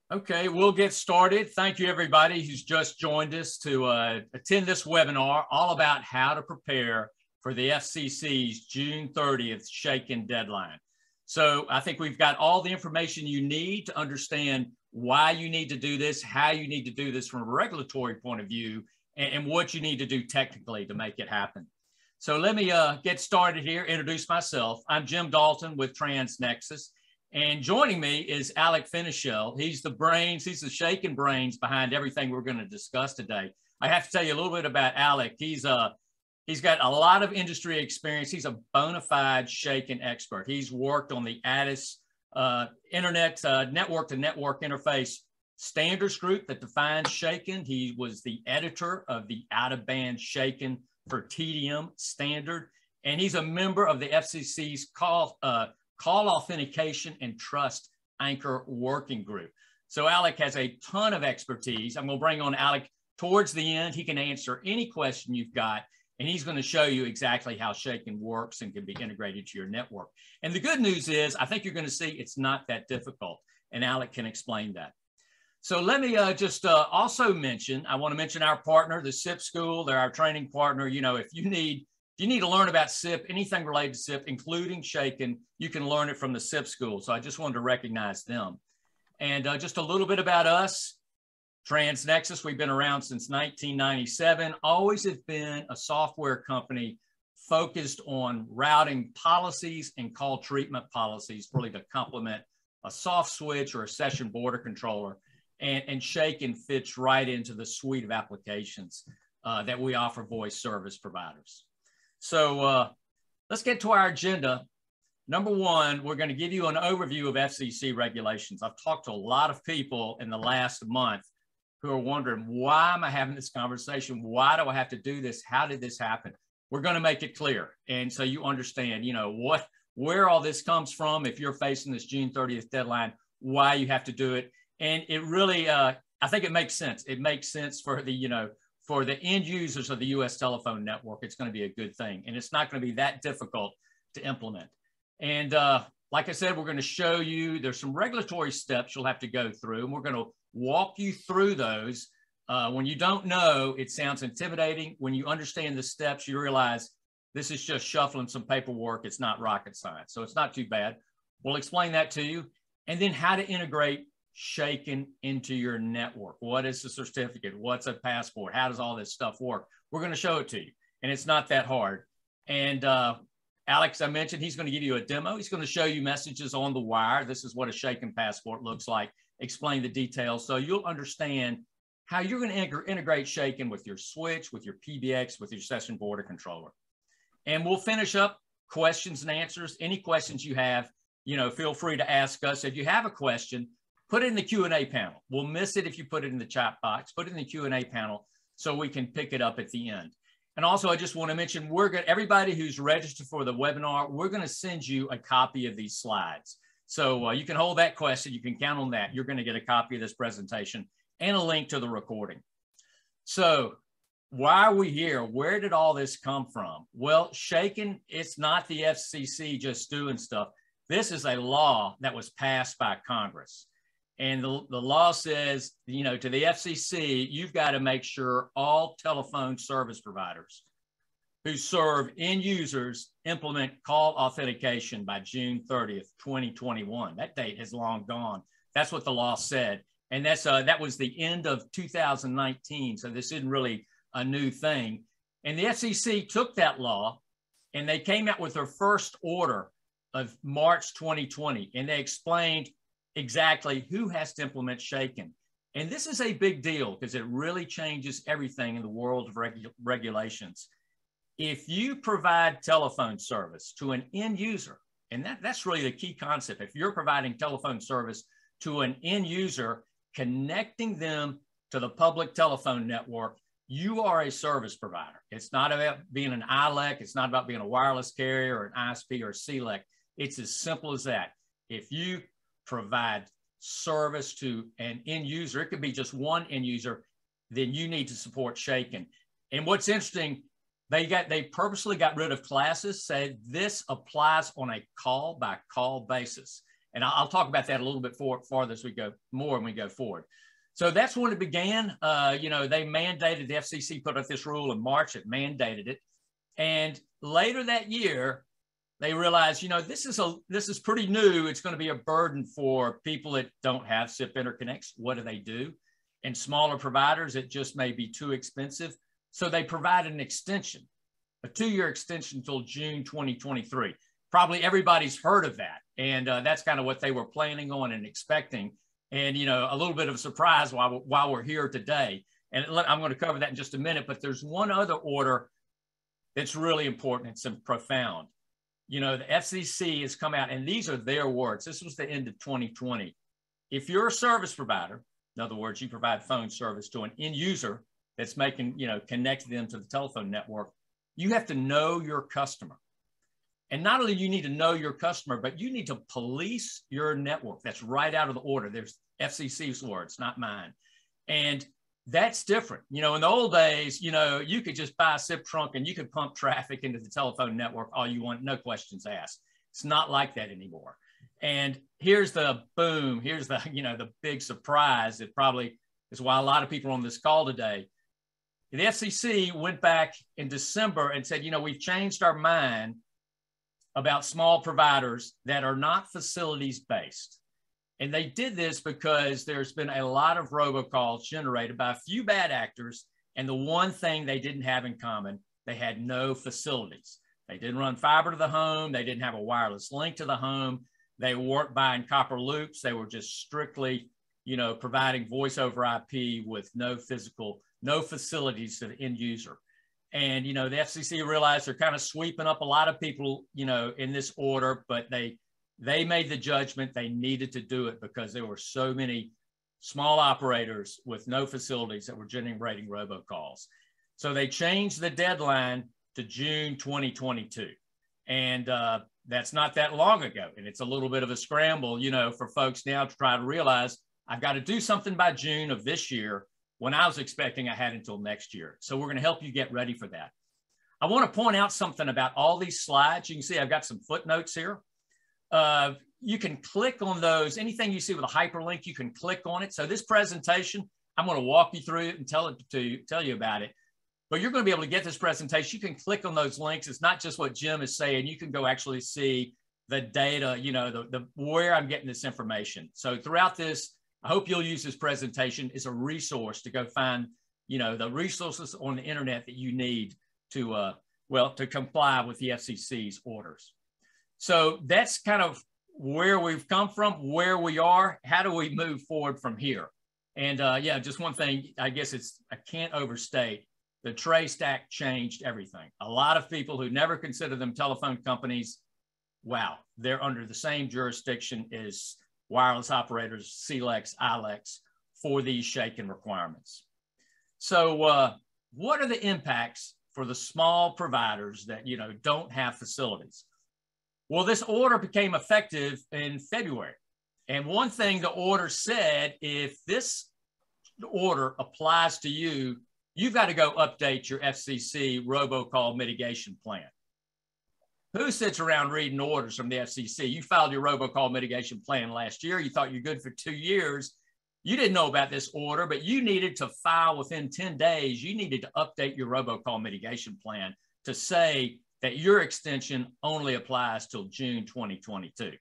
Okay, we'll get started. Thank you, everybody who's just joined us to attend this webinar all about how to prepare for the FCC's June 30th shake-in deadline. So I think we've got all the information you need to understand why you need to do this, how you need to do this from a regulatory point of view, and what you need to do technically to make it happen. So let me get started here, introduce myself. I'm Jim Dalton with TransNexus. And joining me is Alec Finichel. He's the brains, he's the shaking brains behind everything we're going to discuss today. I have to tell you a little bit about Alec. He's got a lot of industry experience. He's a bona fide shaking expert. He's worked on the ATIS internet network-to-network interface standards group that defines shaking. He was the editor of the out-of-band shaking for TDM standard. And he's a member of the FCC's call authentication and trust anchor working group. So Alec has a ton of expertise. I'm going to bring on Alec towards the end. He can answer any question you've got, and he's going to show you exactly how shaking works and can be integrated to your network. And the good news is, I think you're going to see it's not that difficult, and Alec can explain that. So let me also mention, I want to mention our partner, the SIP School. They're our training partner. You know, if you need to learn about SIP, anything related to SIP, including shaking, you can learn it from the SIP School. So I just wanted to recognize them. And just a little bit about us. TransNexus, we've been around since 1997, always have been a software company focused on routing policies and call treatment policies, really to complement a soft switch or a session border controller. And shaking fits right into the suite of applications that we offer voice service providers. So let's get to our agenda. Number one, we're going to give you an overview of FCC regulations. I've talked to a lot of people in the last month who are wondering, why am I having this conversation? Why do I have to do this? How did this happen? We're going to make it clear. And so you understand, you know, where all this comes from, if you're facing this June 30th deadline, why you have to do it. And it really, I think it makes sense. It makes sense for the, for the end users of the U.S. telephone network. It's going to be a good thing. And it's not going to be that difficult to implement. And like I said, we're going to show you, there's some regulatory steps you'll have to go through. And we're going to walk you through those. When you don't know, it sounds intimidating. When you understand the steps, you realize this is just shuffling some paperwork. It's not rocket science. So it's not too bad. We'll explain that to you. And then how to integrate shaking into your network. What is the certificate? What's a passport? How does all this stuff work? We're going to show it to you. And it's not that hard. And Alex, I mentioned, he's going to give you a demo. He's going to show you messages on the wire. This is what a shaking passport looks like. Explain the details so you'll understand how you're going to integrate shaking with your switch, with your PBX, with your session border controller. And we'll finish up questions and answers. Any questions you have, feel free to ask us. If you have a question, put it in the Q&A panel. We'll miss it if you put it in the chat box. Put it in the Q&A panel so we can pick it up at the end. And also, I just want to mention, everybody who's registered for the webinar, we're going to send you a copy of these slides. So you can hold that question. You can count on that. You're going to get a copy of this presentation and a link to the recording. So why are we here? Where did all this come from? Well, shaking, it's not the FCC just doing stuff. This is a law that was passed by Congress. And the law says, to the FCC, you've got to make sure all telephone service providers who serve end users implement call authentication by June 30th, 2021. That date has long gone. That's what the law said. And that was the end of 2019. So this isn't really a new thing. And the FCC took that law and they came out with their first order of March 2020. And they explained exactly who has to implement shaking. And this is a big deal because it really changes everything in the world of regulations. If you provide telephone service to an end user, and that's really the key concept. If you're providing telephone service to an end user, connecting them to the public telephone network, you are a service provider. It's not about being an ILEC. It's not about being a wireless carrier or an ISP or a CLEC. It's as simple as that. If you provide service to an end user, it could be just one end user, then you need to support shaking. And what's interesting, they purposely got rid of classes, said this applies on a call by call basis. And I'll talk about that a little bit farther as we go more when we go forward. So that's when it began. You know, they mandated, the FCC put out this rule in March, it mandated it. And later that year, they realized, you know, this is pretty new. It's going to be a burden for people that don't have SIP interconnects. What do? And smaller providers, it just may be too expensive. So they provided an extension, a 2-year extension until June 2023. Probably everybody's heard of that. And that's kind of what they were planning on and expecting. And, you know, a little bit of a surprise while we're here today. And I'm going to cover that in just a minute, but there's one other order that's really important. It's profound. You know, the FCC has come out, and these are their words. This was the end of 2020. If you're a service provider, in other words, you provide phone service to an end user that's making, you know, connecting them to the telephone network, you have to know your customer. And not only do you need to know your customer, but you need to police your network. That's right out of the order. There's FCC's words, not mine. And that's different. You know, in the old days, you know, you could just buy a SIP trunk and you could pump traffic into the telephone network all you want, no questions asked. It's not like that anymore. And here's the boom. Here's the, you know, the big surprise that probably is why a lot of people on this call today. The FCC went back in December and said, you know, we've changed our mind about small providers that are not facilities based. And they did this because there's been a lot of robocalls generated by a few bad actors. And the one thing they didn't have in common, they had no facilities. They didn't run fiber to the home. They didn't have a wireless link to the home. They weren't buying copper loops. They were just strictly, you know, providing voice over IP with no facilities to the end user. And, you know, the FCC realized they're kind of sweeping up a lot of people, you know, in this order, but they made the judgment they needed to do it because there were so many small operators with no facilities that were generating robocalls. So they changed the deadline to June 2022. And that's not that long ago. And it's a little bit of a scramble, you know, for folks now to try to realize I've got to do something by June of this year when I was expecting I had until next year. So we're going to help you get ready for that. I want to point out something about all these slides. You can see I've got some footnotes here. You can click on those. Anything you see with a hyperlink, you can click on it. So this presentation, I'm going to walk you through it and tell you about it. But you're going to be able to get this presentation. You can click on those links. It's not just what Jim is saying. You can go actually see the data, you know, where I'm getting this information. So throughout this, I hope you'll use this presentation as a resource to go find, you know, the resources on the internet that you need to, to comply with the FCC's orders. So that's kind of where we've come from, where we are. How do we move forward from here? And yeah, just one thing, I guess I can't overstate, the Trace Act changed everything. A lot of people who never considered them telephone companies, wow, they're under the same jurisdiction as wireless operators, CLECs, ILECs, for these shaken requirements. So what are the impacts for the small providers that, you know, don't have facilities? Well, this order became effective in February. And one thing the order said, if this order applies to you, you've got to go update your FCC robocall mitigation plan. Who sits around reading orders from the FCC? You filed your robocall mitigation plan last year. You thought you're good for 2 years. You didn't know about this order, but you needed to file within 10 days. You needed to update your robocall mitigation plan to say that your extension only applies till June 2022.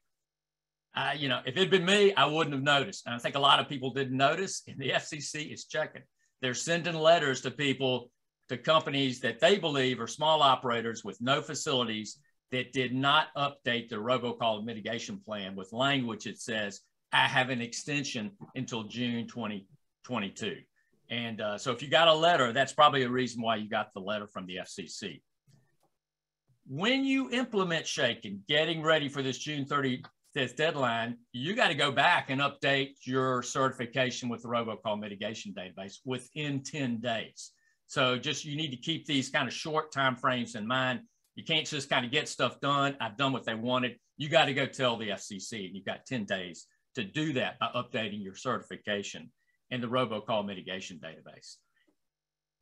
You know, if it'd been me, I wouldn't have noticed. And I think a lot of people didn't notice, and the FCC is checking. They're sending letters to people, to companies that they believe are small operators with no facilities that did not update their robocall mitigation plan with language that says, I have an extension until June 2022. And so if you got a letter, that's probably a reason why you got the letter from the FCC. When you implement shaken, getting ready for this June 30th deadline, you got to go back and update your certification with the robocall mitigation database within 10 days. So just, you need to keep these kind of short time frames in mind. You can't just kind of get stuff done. I've done what they wanted. You got to go tell the FCC, and you've got 10 days to do that by updating your certification in the robocall mitigation database.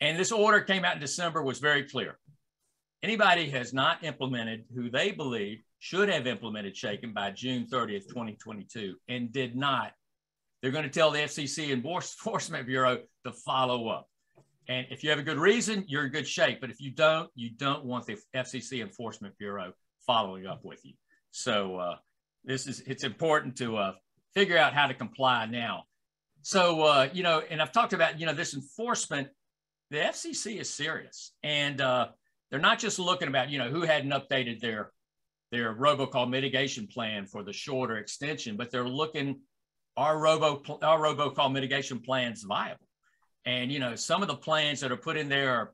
And this order came out in December, was very clear. Anybody has not implemented who they believe should have implemented Shaken by June 30th, 2022 and did not, they're going to tell the FCC Enforcement Bureau to follow up. And if you have a good reason, you're in good shape. But if you don't want the FCC Enforcement Bureau following up with you. So it's important to figure out how to comply now. So, you know, and I've talked about, you know, this enforcement, the FCC is serious. And they're not just looking about, you know, who hadn't updated their robocall mitigation plan for the shorter extension, but they're looking, are robocall mitigation plans viable? And, you know, some of the plans that are put in there,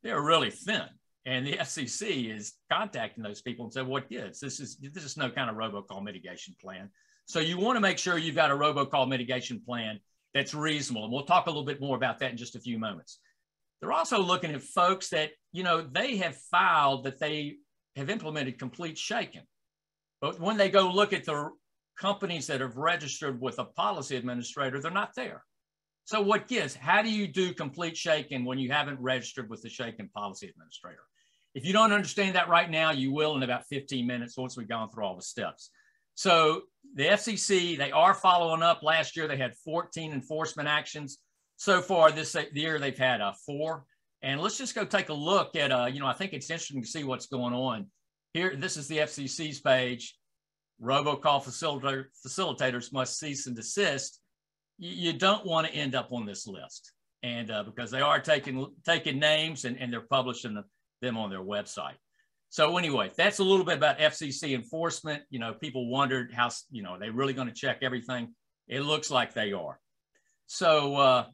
they're really thin. And the FCC is contacting those people and said, what gives? This is no kind of robocall mitigation plan. So you want to make sure you've got a robocall mitigation plan that's reasonable. And we'll talk a little bit more about that in just a few moments. They're also looking at folks that, you know, they have filed that they have implemented complete Shaken. But when they go look at the companies that have registered with a policy administrator, they're not there. So what gives? How do you do complete Shaken when you haven't registered with the Shaken policy administrator? If you don't understand that right now, you will in about 15 minutes once we've gone through all the steps. So the FCC, they are following up. Last year, they had 14 enforcement actions. So far this year, they've had 4. And let's just go take a look at, you know, I think it's interesting to see what's going on. Here, this is the FCC's page. Robocall facilitators must cease and desist. You don't want to end up on this list. And because they are taking names and they're publishing them on their website. So anyway, that's a little bit about FCC enforcement. You know, people wondered how, you know, are they really going to check everything? It looks like they are. So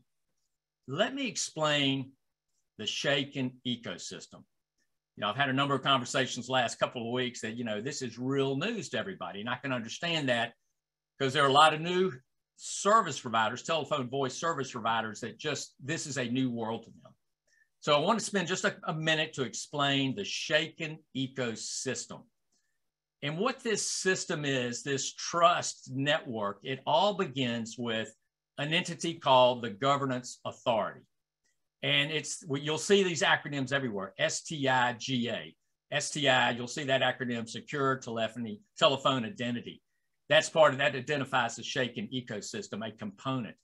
let me explain the Shaken ecosystem. You know, I've had a number of conversations last couple of weeks that, you know, this is real news to everybody. And I can understand that because there are a lot of new service providers, telephone voice service providers that just, this is a new world to them. So I want to spend just a minute to explain the Shaken ecosystem. And what this system is, this trust network, it all begins with an entity called the Governance Authority. And you'll see these acronyms everywhere, STIGA. STI, you'll see that acronym, Secure Telephone Identity. That's part of that, identifies the Shaken ecosystem, a component.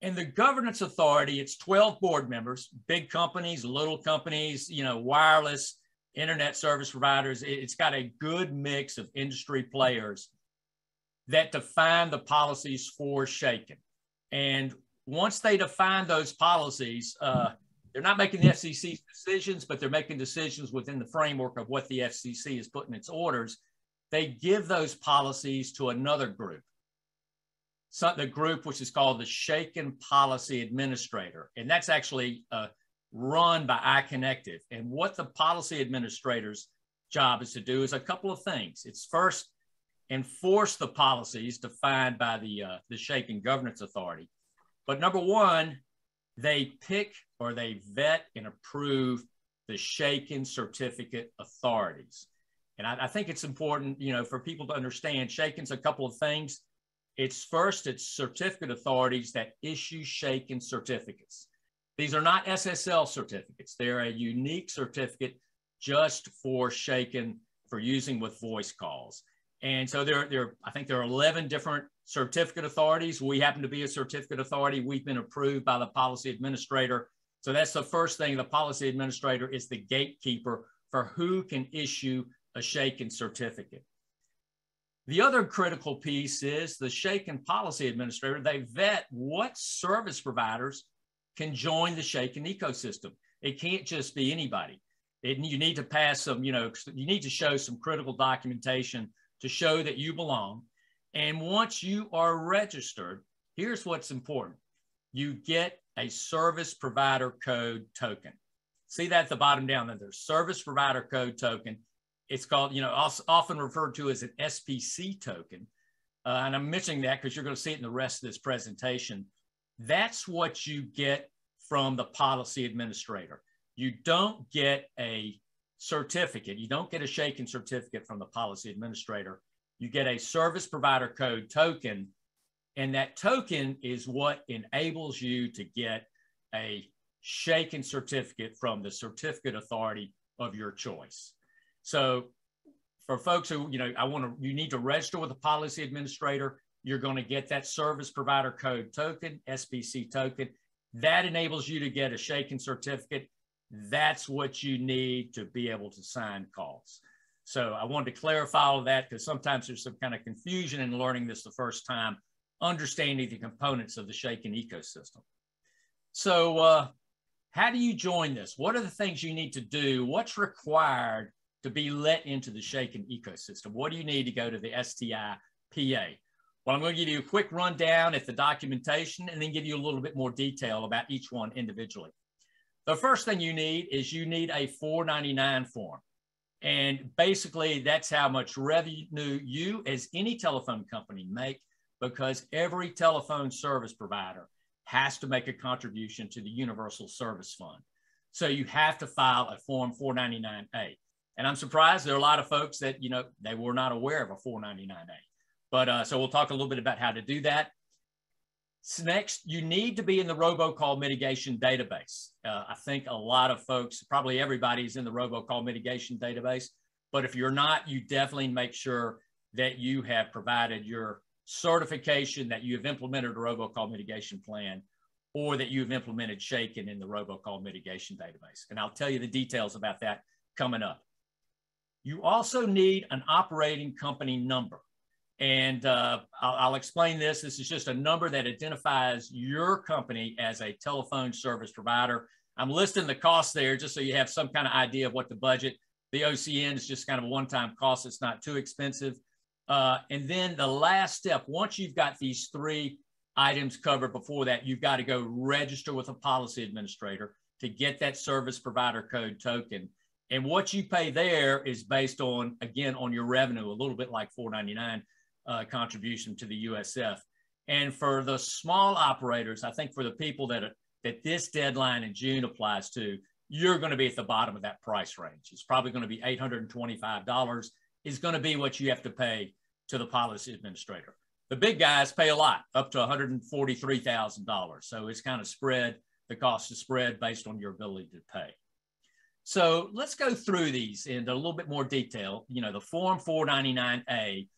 And the Governance Authority, it's 12 board members, big companies, little companies, you know, wireless, internet service providers. It's got a good mix of industry players that define the policies for Shaken. And once they define those policies, they're not making the FCC's decisions, but they're making decisions within the framework of what the FCC has put in its orders. They give those policies to another group. So the group which is called the Shaken Policy Administrator, and that's actually run by iConnective. And what the policy administrator's job is to do is a couple of things. It's first, enforce the policies defined by the Shaken Governance Authority. But number one, they pick or they vet and approve the Shaken certificate authorities. And I think it's important, you know, for people to understand Shaken's a couple of things. It's first, it's certificate authorities that issue Shaken certificates. These are not SSL certificates. They're a unique certificate just for Shaken for using with voice calls. And so I think there are 11 different certificate authorities. We happen to be a certificate authority. We've been approved by the policy administrator. So that's the first thing. The policy administrator is the gatekeeper for who can issue a Shaken certificate. The other critical piece is the Shaken policy administrator. They vet what service providers can join the Shaken ecosystem. It can't just be anybody. You need to pass some, you know, you need to show some critical documentation to show that you belong. And once you are registered, here's what's important. You get a service provider code token. See that at the bottom down there, there's service provider code token. It's called, you know, often referred to as an SPC token. And I'm mentioning that because you're going to see it in the rest of this presentation. That's what you get from the policy administrator. You don't get a certificate. You don't get a Shaken certificate from the policy administrator. You get a service provider code token. And that token is what enables you to get a Shaken certificate from the certificate authority of your choice. So for folks who, you need to register with a policy administrator. You're going to get that service provider code token, SPC token. That enables you to get a shaken certificate. That's what you need to be able to sign calls. So I wanted to clarify all of that because sometimes there's some kind of confusion in learning this the first time, understanding the components of the shaken ecosystem. So how do you join this? What are the things you need to do? What's required to be let into the shaken ecosystem? What do you need to go to the STI PA? Well, I'm going to give you a quick rundown at the documentation and then give you a little bit more detail about each one individually. The first thing you need is you need a 499 form. And basically, that's how much revenue you as any telephone company make, because every telephone service provider has to make a contribution to the Universal Service Fund. So you have to file a Form 499A. And I'm surprised there are a lot of folks that, they were not aware of a 499A. But so we'll talk a little bit about how to do that. So next, you need to be in the Robocall Mitigation database. I think a lot of folks, probably everybody's in the Robocall Mitigation database, but if you're not, you definitely make sure that you have provided your certification that you have implemented a Robocall Mitigation plan or that you've implemented Shaken in the Robocall Mitigation database. And I'll tell you the details about that coming up. You also need an operating company number. And I'll explain this. This is just a number that identifies your company as a telephone service provider. I'm listing the costs there just so you have some kind of idea of what the budget. The OCN is just kind of a one-time cost. It's not too expensive. And then the last step, once you've got these three items covered before that, you've got to go register with a policy administrator to get that service provider code token. And what you pay there is based on, again, on your revenue, a little bit like 499. Contribution to the USF. And for the small operators, I think for the people that this deadline in June applies to, you're going to be at the bottom of that price range. It's probably going to be $825 is going to be what you have to pay to the policy administrator. The big guys pay a lot, up to $143,000. So it's kind of spread, the cost is spread based on your ability to pay. So let's go through these in a little bit more detail. The Form 499A,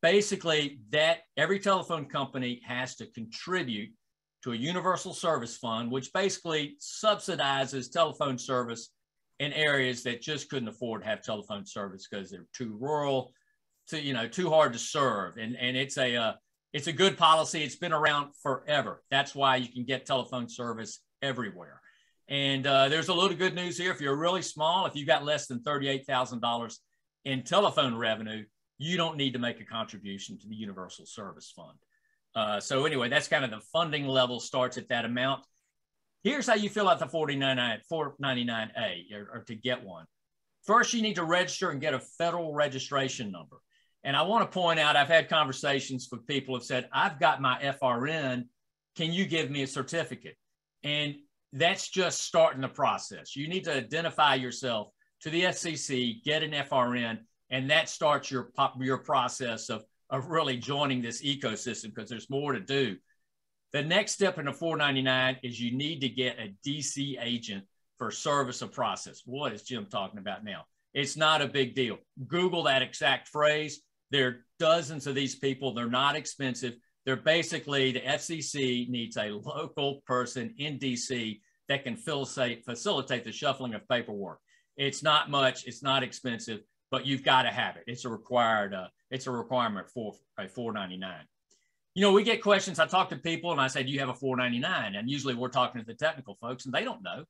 basically, that every telephone company has to contribute to a universal service fund, which basically subsidizes telephone service in areas that just couldn't afford to have telephone service because they're too rural, too hard to serve. And it's a good policy. It's been around forever. That's why you can get telephone service everywhere. And there's a little good news here. If you're really small, if you've got less than $38,000 in telephone revenue, you don't need to make a contribution to the Universal Service Fund. So anyway, that's kind of the funding level starts at that amount. Here's how you fill out the 499A or to get one. First, you need to register and get a federal registration number. And I want to point out, I've had conversations with people who have said, I've got my FRN, can you give me a certificate? And that's just starting the process. You need to identify yourself to the FCC, get an FRN, and that starts your process of really joining this ecosystem because there's more to do. The next step in the 499 is you need to get a DC agent for service of process. What is Jim talking about now? It's not a big deal. Google that exact phrase. There are dozens of these people. They're not expensive. They're basically, the FCC needs a local person in DC that can facilitate the shuffling of paperwork. It's not much. It's not expensive, but you've got to have it. It's a requirement for a 499. We get questions. I talk to people and I say, do you have a 499? And usually we're talking to the technical folks and they don't know.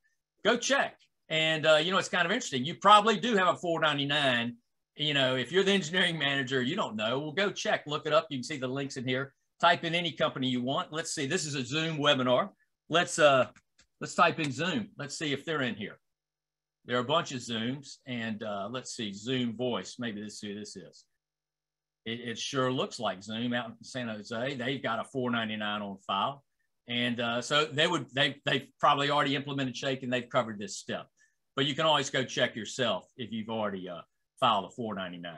Go check. And, it's kind of interesting. You probably do have a 499. If you're the engineering manager, you don't know. Well, go check, look it up. You can see the links in here. Type in any company you want. Let's see. This is a Zoom webinar. Let's type in Zoom. Let's see if they're in here. There are a bunch of Zooms, and let's see, Zoom Voice. Maybe this is who this is. It sure looks like Zoom out in San Jose. They've got a 499 on file. And so they've probably already implemented Shake and they've covered this step. But you can always go check yourself if you've already filed a 499.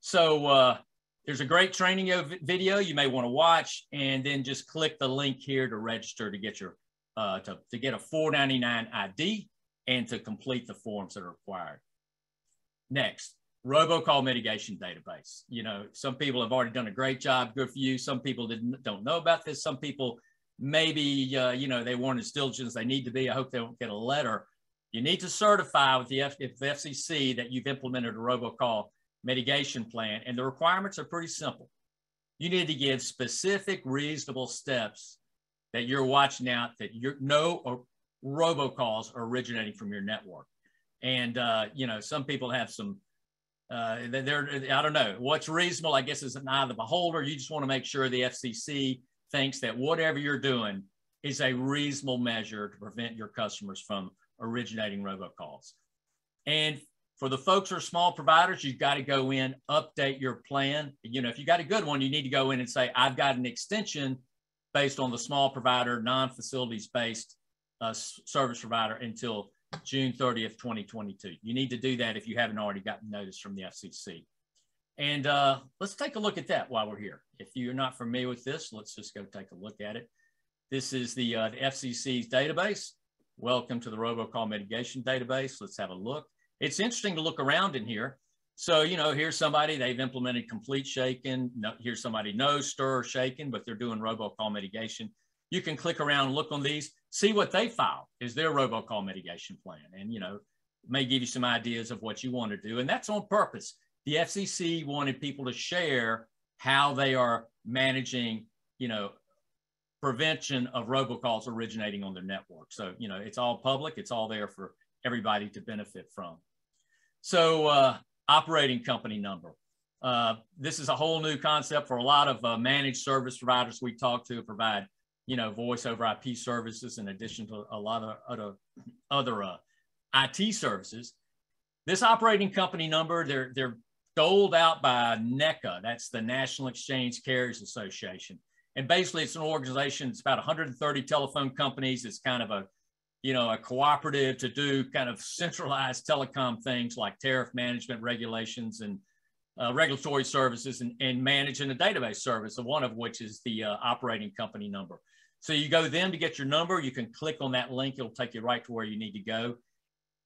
So there's a great training video you may want to watch, and then just click the link here to register to get your to get a 499 ID and to complete the forms that are required. Next, Robocall Mitigation Database. You know, some people have already done a great job. Good for you. Some people don't know about this. Some people maybe, you know, they weren't as diligent as they need to be. I hope they don't get a letter. You need to certify with the FCC that you've implemented a robocall mitigation plan, and the requirements are pretty simple. You need to give specific, reasonable steps that you're watching out that no robocalls are originating from your network. And, you know, some people have some, I don't know, what's reasonable, I guess, is an eye of the beholder. You just want to make sure the FCC thinks that whatever you're doing is a reasonable measure to prevent your customers from originating robocalls. And for the folks who are small providers, you've got to go in, update your plan. You know, if you got a good one, you need to go in and say, I've got an extension based on the small provider, non-facilities based service provider until June 30th, 2022. You need to do that if you haven't already gotten notice from the FCC. And let's take a look at that while we're here. If you're not familiar with this, let's just go take a look at it. This is the FCC's database. Welcome to the Robocall Mitigation Database. Let's have a look. It's interesting to look around in here. So, you know, here's somebody, they've implemented complete shaken. No, here's somebody no stir shaken, but they're doing robocall mitigation. You can click around, look on these, see what they filed is their robocall mitigation plan. And, you know, may give you some ideas of what you want to do. And that's on purpose. The FCC wanted people to share how they are managing, you know, prevention of robocalls originating on their network. So, you know, it's all public. It's all there for everybody to benefit from. So operating company number. This is a whole new concept for a lot of managed service providers we talk to provide, you know, voice over IP services in addition to a lot of other IT services. This operating company number, they're doled out by NECA. That's the National Exchange Carriers Association. And basically it's an organization, it's about 130 telephone companies. It's kind of a, you know, a cooperative to do kind of centralized telecom things like tariff management regulations and regulatory services and managing a database service, one of which is the operating company number. So you go then to get your number, you can click on that link. It'll take you right to where you need to go.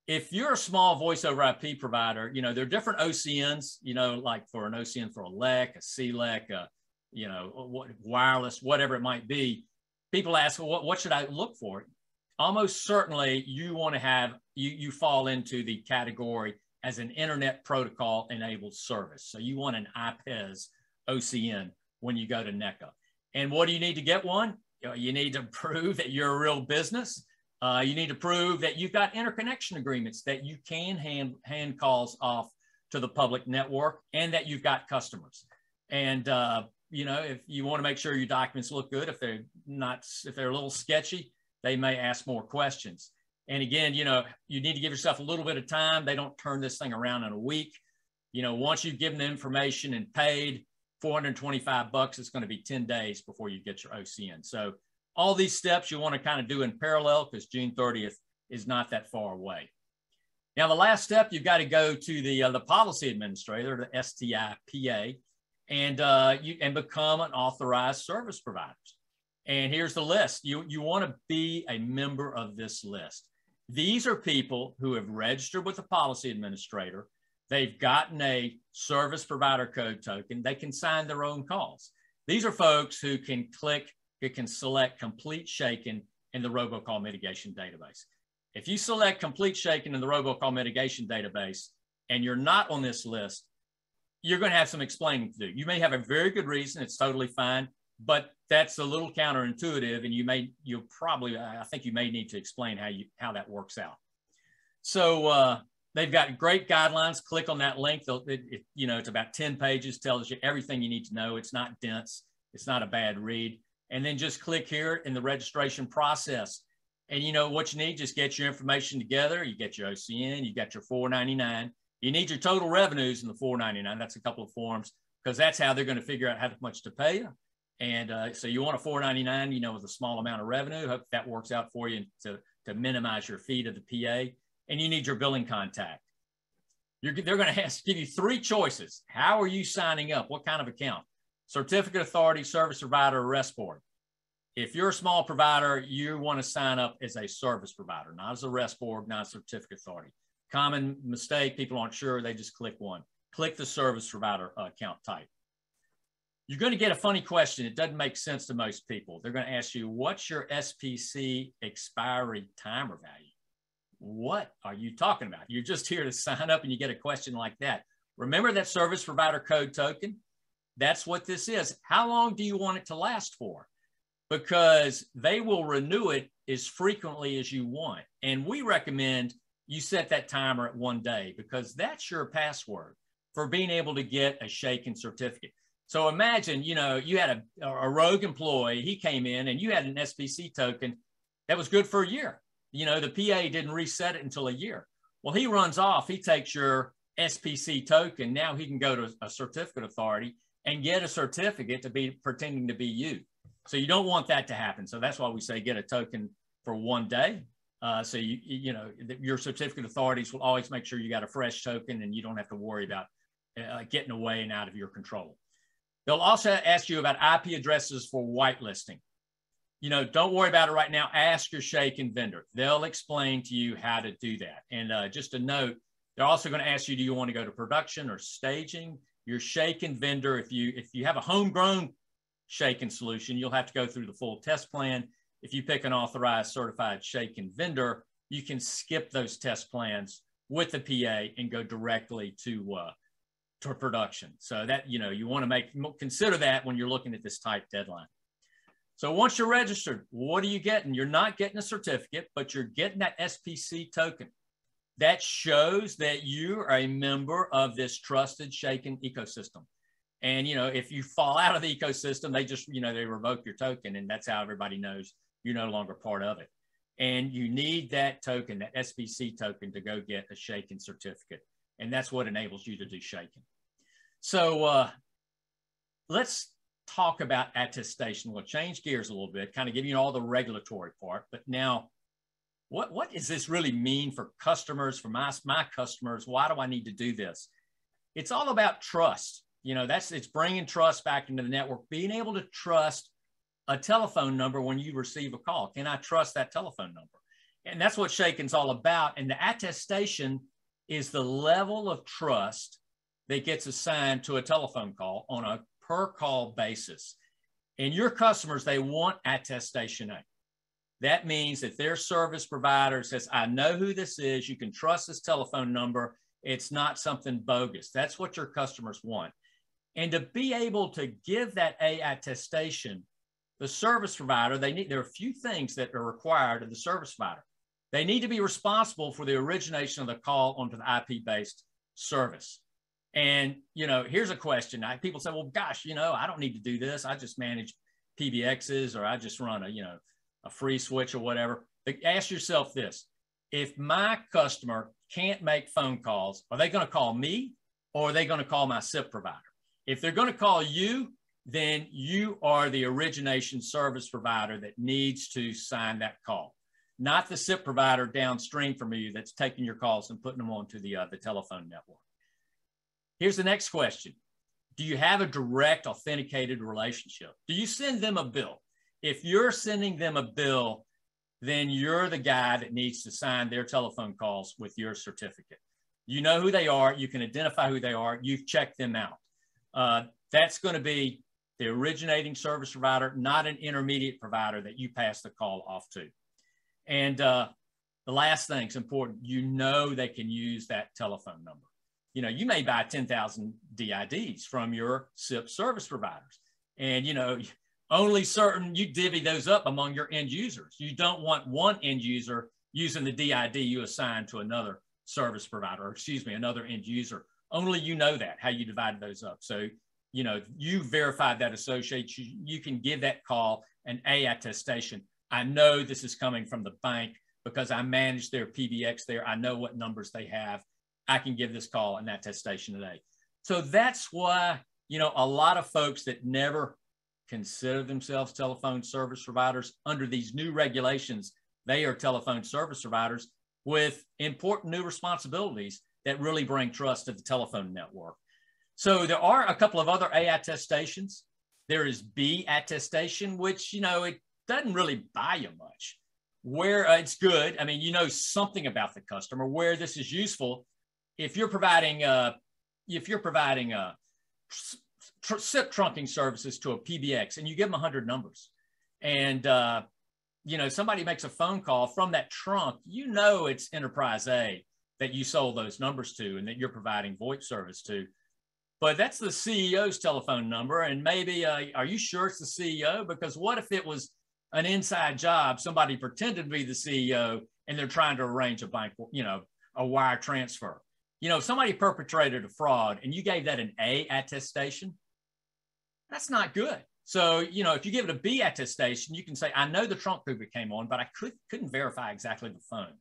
If you're a small voice over IP provider, you know, there are different OCNs, you know, like for an OCN for a LEC, a CLEC, you know, wireless, whatever it might be. People ask, well, what should I look for? Almost certainly you want to have, you fall into the category as an internet protocol enabled service. So you want an IPES OCN when you go to NECA. And what do you need to get one? You need to prove that you're a real business. You need to prove that you've got interconnection agreements, that you can hand calls off to the public network, and that you've got customers. And, you know, if you want to make sure your documents look good, if they're a little sketchy, they may ask more questions. And again, you know, you need to give yourself a little bit of time. They don't turn this thing around in a week. You know, once you've given the information and paid $425, it's going to be 10 days before you get your OCN. So all these steps you want to kind of do in parallel because June 30th is not that far away. Now, the last step, you've got to go to the policy administrator, the STIPA, and become an authorized service provider. And here's the list. You want to be a member of this list. These are people who have registered with the policy administrator. They've gotten a service provider code token. They can sign their own calls. These are folks who can select complete shaken in the robocall mitigation database. If you select complete shaken in the robocall mitigation database and you're not on this list, you're going to have some explaining to do. You may have a very good reason. It's totally fine, but that's a little counterintuitive, and I think you may need to explain how that works out. So they've got great guidelines. Click on that link. You know, it's about 10 pages, tells you everything you need to know. It's not dense. It's not a bad read. And then just click here in the registration process. And you know what you need, just get your information together. You get your OCN, you got your $4.99. You need your total revenues in the $4.99. That's a couple of forms because that's how they're going to figure out how much to pay you. And so you want a $4.99, you know, with a small amount of revenue. Hope that works out for you to minimize your fee to the PA. And you need your billing contact. They're going to give you three choices. How are you signing up? What kind of account? Certificate authority, service provider, or rest board. If you're a small provider, you want to sign up as a service provider, not as a rest board, not a certificate authority. Common mistake, people aren't sure, they just click one. Click the service provider account type. You're going to get a funny question. It doesn't make sense to most people. They're going to ask you, what's your SPC expiry timer value? What are you talking about? You're just here to sign up and you get a question like that. Remember that service provider code token? That's what this is. How long do you want it to last for? Because they will renew it as frequently as you want. And we recommend you set that timer at 1 day because that's your password for being able to get a shaken certificate. So imagine, you know, you had a rogue employee, he came in and you had an SPC token that was good for a year. You know, the PA didn't reset it until a year. Well, he runs off, he takes your SPC token. Now he can go to a certificate authority and get a certificate to be pretending to be you. So you don't want that to happen. So that's why we say get a token for 1 day. So you know, your certificate authorities will always make sure you got a fresh token and you don't have to worry about getting away and out of your control. They'll also ask you about IP addresses for whitelisting. You know, don't worry about it right now. Ask your shaken vendor. They'll explain to you how to do that. And just a note, they're also going to ask you, do you want to go to production or staging? Your shaken vendor, if you have a homegrown shaken solution, you'll have to go through the full test plan. If you pick an authorized certified shaken vendor, you can skip those test plans with the PA and go directly to production. So that, you know, you want to consider that when you're looking at this tight deadline. So once you're registered, what are you getting? You're not getting a certificate, but you're getting that SPC token. That shows that you are a member of this trusted shaken ecosystem. And, you know, if you fall out of the ecosystem, they just, you know, they revoke your token, and that's how everybody knows you're no longer part of it. And you need that token, that SPC token, to go get a shaken certificate. And that's what enables you to do shaken. So let's talk about attestation. We'll change gears a little bit, kind of give you all the regulatory part. But now, what does this really mean for customers, for my customers? Why do I need to do this? It's all about trust. You know, it's bringing trust back into the network, being able to trust a telephone number when you receive a call. Can I trust that telephone number? And that's what shaken's all about. And the attestation is the level of trust that gets assigned to a telephone call on a per call basis. And your customers, they want attestation A. That means that their service provider says, I know who this is. You can trust this telephone number. It's not something bogus. That's what your customers want. And to be able to give that A attestation, the service provider, there are a few things that are required of the service provider. They need to be responsible for the origination of the call onto the IP-based service. And, you know, here's a question. People say, well, gosh, you know, I don't need to do this. I just manage PBXs, or I just run a free switch or whatever. But ask yourself this. If my customer can't make phone calls, are they going to call me, or are they going to call my SIP provider? If they're going to call you, then you are the origination service provider that needs to sign that call, not the SIP provider downstream from you that's taking your calls and putting them onto the telephone network. Here's the next question. Do you have a direct authenticated relationship? Do you send them a bill? If you're sending them a bill, then you're the guy that needs to sign their telephone calls with your certificate. You know who they are. You can identify who they are. You've checked them out. That's going to be the originating service provider, not an intermediate provider that you pass the call off to. And the last thing is important. You know they can use that telephone number. You know, you may buy 10,000 DIDs from your SIP service providers. And, you know, you divvy those up among your end users. You don't want one end user using the DID you assign to another service provider, or excuse me, another end user. Only you know that, how you divided those up. So, you know, you verified that associate, you can give that call an A attestation. I know this is coming from the bank because I manage their PBX there. I know what numbers they have. I can give this call an attestation today. So that's why, you know, a lot of folks that never consider themselves telephone service providers, under these new regulations, they are telephone service providers with important new responsibilities that really bring trust to the telephone network. So there are a couple of other A attestations. There is B attestation, which, you know, it doesn't really buy you much. where it's good. I mean, you know something about the customer. Where this is useful, if you're providing SIP trunking services to a PBX and you give them 100 numbers, and you know, somebody makes a phone call from that trunk, you know it's Enterprise A that you sold those numbers to and that you're providing VoIP service to. But that's the CEO's telephone number, and maybe are you sure it's the CEO? Because what if it was an inside job, somebody pretended to be the CEO and they're trying to arrange a bank, you know, a wire transfer? You know, if somebody perpetrated a fraud and you gave that an A attestation, that's not good. So, you know, if you give it a B attestation, you can say, I know the trunk group it came on, but I couldn't verify exactly the phone.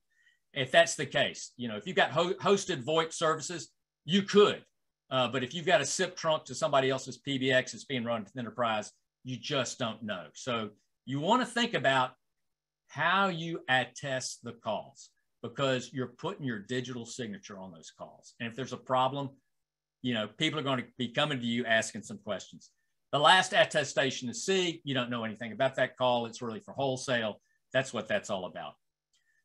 If that's the case, you know, if you've got hosted VoIP services, you could. But if you've got a SIP trunk to somebody else's PBX that's being run with Enterprise, you just don't know. So you want to think about how you attest the calls, because you're putting your digital signature on those calls. And if there's a problem, you know, people are going to be coming to you asking some questions. The last attestation is C. You don't know anything about that call. It's really for wholesale. That's what that's all about.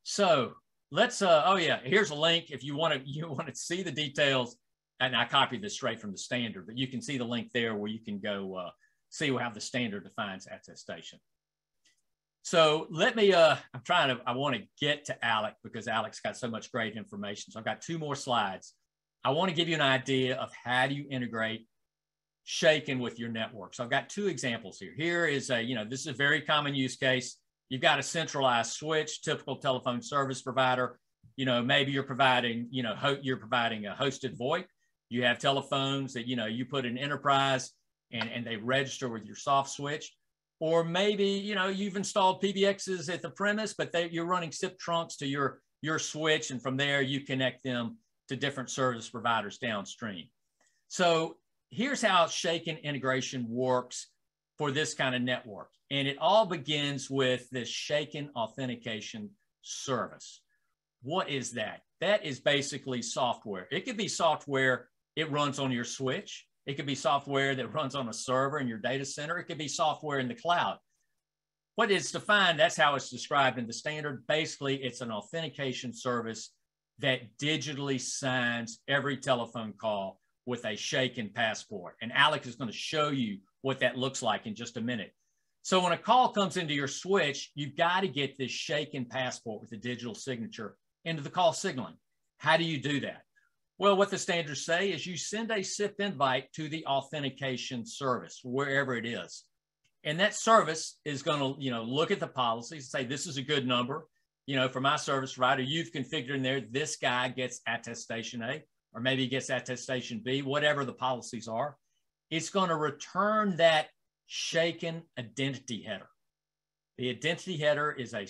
So let's, oh yeah, here's a link if you want to see the details. And I copied this straight from the standard, but you can see the link there where you can go see how the standard defines attestation. So let me, I want to get to Alec because Alec's got so much great information. So I've got 2 more slides. I want to give you an idea of how do you integrate Shaken with your network. So I've got 2 examples here. Here is a, you know, this is a very common use case. You've got a centralized switch, typical telephone service provider. You know, maybe you're providing, you know, you're providing a hosted VoIP. You have telephones that, you know, you put in Enterprise and they register with your soft switch. Or maybe, you know, you've installed PBXs at the premise, but you're running SIP trunks to your switch. And from there, you connect them to different service providers downstream. So here's how Shaken integration works for this kind of network. And it all begins with this Shaken authentication service. What is that? That is basically software. It could be software, it runs on your switch. It could be software that runs on a server in your data center. It could be software in the cloud. What it's defined, that's how it's described in the standard. Basically, it's an authentication service that digitally signs every telephone call with a Shaken passport. And Alec is going to show you what that looks like in just a minute. So when a call comes into your switch, you've got to get this Shaken passport with a digital signature into the call signaling. How do you do that? Well, what the standards say is you send a SIP invite to the authentication service, wherever it is. And that service is going to, you know, look at the policies, say, this is a good number. You know, for my service provider, you've configured in there, this guy gets attestation A, or maybe he gets attestation B, whatever the policies are. It's going to return that Shaken identity header. The identity header is a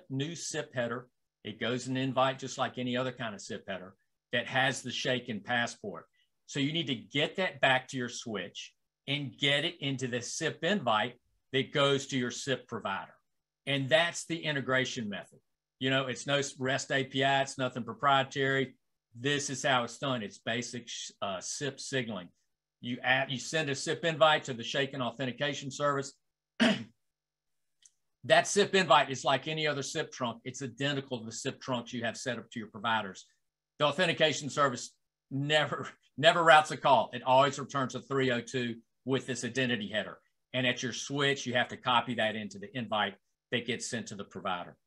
new SIP header. It goes in an invite just like any other kind of SIP header that has the Shaken passport. So you need to get that back to your switch and get it into the SIP invite that goes to your SIP provider. And that's the integration method. You know, it's no REST API, it's nothing proprietary. This is how it's done. It's basic SIP signaling. You send a SIP invite to the Shaken authentication service. That SIP invite is like any other SIP trunk. It's identical to the SIP trunks you have set up to your providers. The authentication service never routes a call. It always returns a 302 with this identity header. And at your switch, you have to copy that into the invite that gets sent to the provider.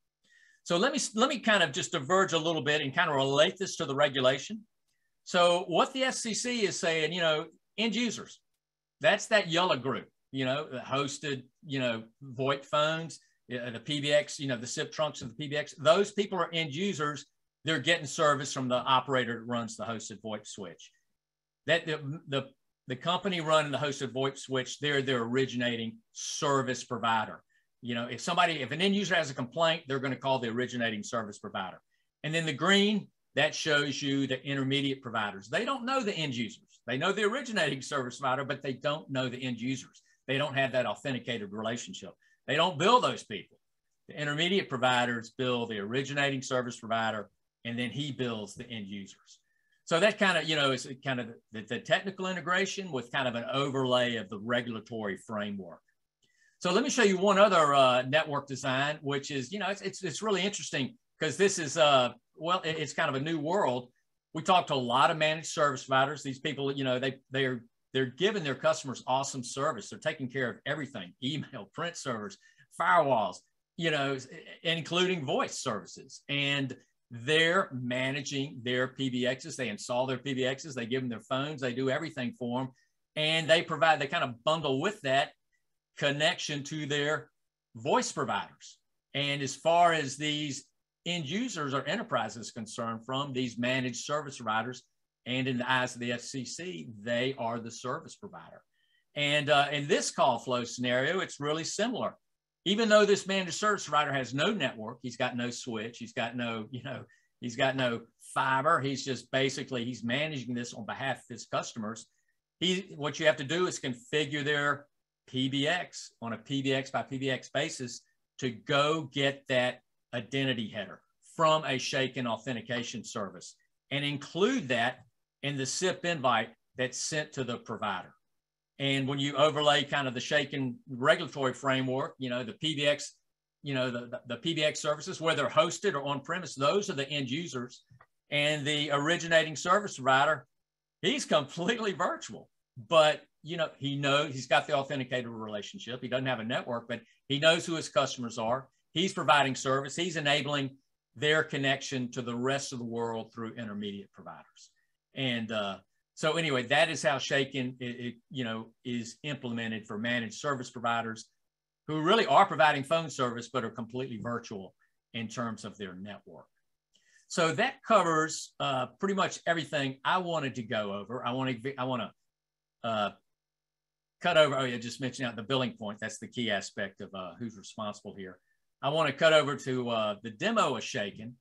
So let me kind of just diverge a little bit and kind of relate this to the regulation. So what the FCC is saying, you know, end users, that's that yellow group, you know, the hosted, you know, VoIP phones, the PBX, you know, the SIP trunks of the PBX. Those people are end users. They're getting service from the operator that runs the hosted VoIP switch. That the company running the hosted VoIP switch, they're their originating service provider. You know, if an end user has a complaint, they're going to call the originating service provider. And then the green, that shows you the intermediate providers. They don't know the end users. They know the originating service provider, but they don't know the end users. They don't have that authenticated relationship. They don't bill those people. The intermediate providers bill the originating service provider, and then he bills the end users. So that kind of, you know, is kind of the technical integration with kind of an overlay of the regulatory framework. So let me show you one other network design, which is, it's really interesting because this is, well, it's kind of a new world. We talked to a lot of managed service providers. These people, they're giving their customers awesome service. They're taking care of everything: email, print servers, firewalls, including voice services. And they're managing their PBXs. They install their PBXs. They give them their phones. They do everything for them. And they kind of bundle with that connection to their voice providers. And as far as these end users or enterprises concerned from these managed service providers, and in the eyes of the FCC, they are the service provider. And in this call flow scenario, it's really similar. Even though this managed service provider has no network, he's got no switch, he's got no, he's got no fiber. He's just basically, he's managing this on behalf of his customers. What you have to do is configure their PBX on a PBX by PBX basis to go get that identity header from a shaken authentication service and include that in the SIP invite that's sent to the provider. And when you overlay kind of the shaken regulatory framework, the PBX, the PBX services, whether hosted or on premise, those are the end users. And the originating service provider, he's completely virtual, but he knows he's got the authenticator relationship. He doesn't have a network, but he knows who his customers are. He's providing service. He's enabling their connection to the rest of the world through intermediate providers. And so anyway, that is how shaken is implemented for managed service providers who really are providing phone service, but are completely virtual in terms of their network. So that covers pretty much everything I wanted to go over. I want to cut over. Oh yeah, just mentioning out the billing point. That's the key aspect of who's responsible here. I want to cut over to the demo of shaken.